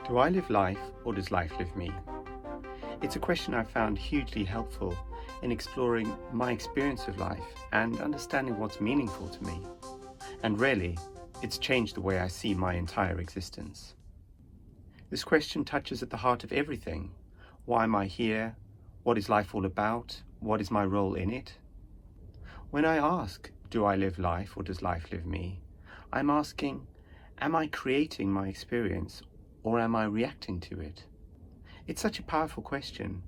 Do I live life or does life live me? It's a question I've found hugely helpful in exploring my experience of life and understanding what's meaningful to me. And really, it's changed the way I see my entire existence. This question touches at the heart of everything. Why am I here? What is life all about? What is my role in it? When I ask, do I live life or does life live me? I'm asking, am I creating my experience or am I reacting to it? It's such a powerful question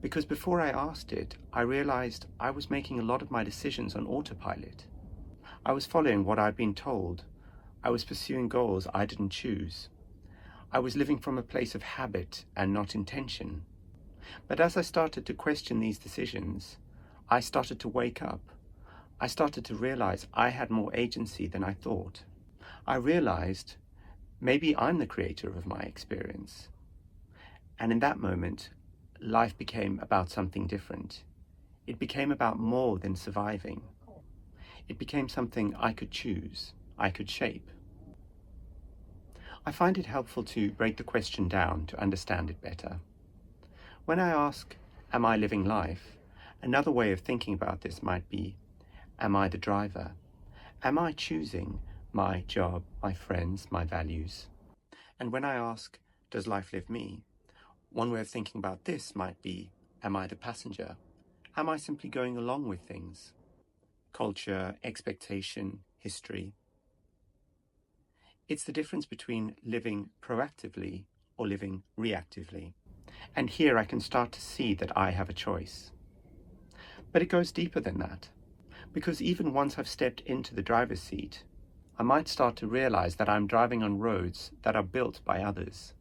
because before I asked it, I realized I was making a lot of my decisions on autopilot. I was following what I'd been told. I was pursuing goals I didn't choose. I was living from a place of habit and not intention. But as I started to question these decisions, I started to wake up. I started to realize I had more agency than I thought. I realized maybe I'm the creator of my experience. And in that moment, life became about something different. It became about more than surviving. It became something I could choose, I could shape. I find it helpful to break the question down to understand it better. When I ask, am I living life? Another way of thinking about this might be, am I the driver? Am I choosing my job, my friends, my values? And when I ask, does life live me? One way of thinking about this might be, am I the passenger? Am I simply going along with things? Culture, expectation, history. It's the difference between living proactively or living reactively. And here I can start to see that I have a choice. But it goes deeper than that, because even once I've stepped into the driver's seat, I might start to realize that I'm driving on roads that are built by others.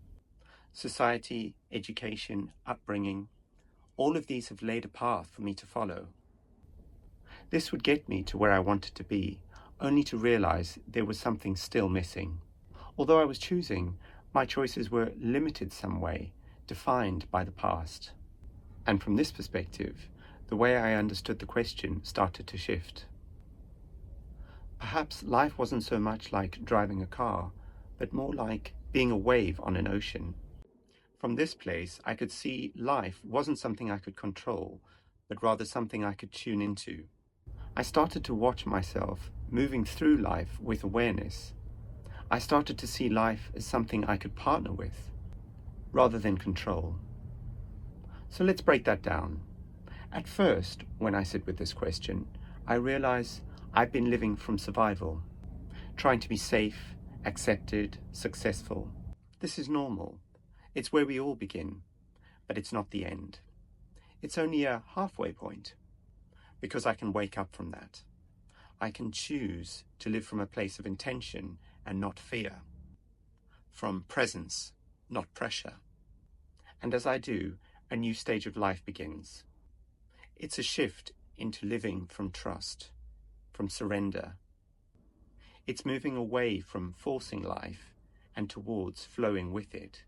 Society, education, upbringing, all of these have laid a path for me to follow. This would get me to where I wanted to be, only to realize there was something still missing. Although I was choosing, my choices were limited some way, defined by the past. And from this perspective, the way I understood the question started to shift. Perhaps life wasn't so much like driving a car, but more like being a wave on an ocean. From this place, I could see life wasn't something I could control, but rather something I could tune into. I started to watch myself moving through life with awareness. I started to see life as something I could partner with, rather than control. So let's break that down. At first, when I sit with this question, I realize I've been living from survival, trying to be safe, accepted, successful. This is normal. It's where we all begin, but it's not the end. It's only a halfway point, because I can wake up from that. I can choose to live from a place of intention and not fear, from presence, not pressure. And as I do, a new stage of life begins. It's a shift into living from trust, from surrender. It's moving away from forcing life and towards flowing with it.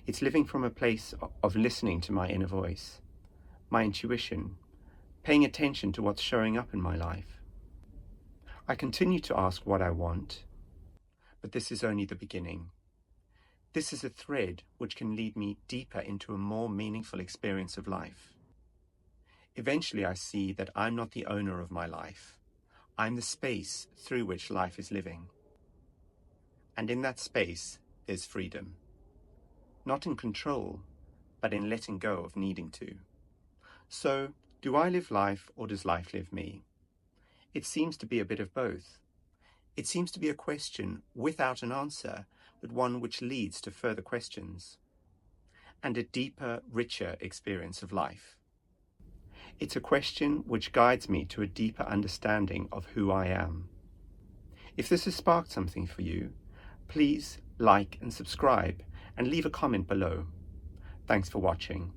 It's living from a place of listening to my inner voice, my intuition, paying attention to what's showing up in my life. I continue to ask what I want, but this is only the beginning. This is a thread which can lead me deeper into a more meaningful experience of life. Eventually I see that I'm not the owner of my life. I'm the space through which life is living. And in that space, there's freedom. Not in control, but in letting go of needing to. So, do I live life or does life live me? It seems to be a bit of both. It seems to be a question without an answer, but one which leads to further questions and a deeper, richer experience of life. It's a question which guides me to a deeper understanding of who I am. If this has sparked something for you, please like and subscribe and leave a comment below. Thanks for watching.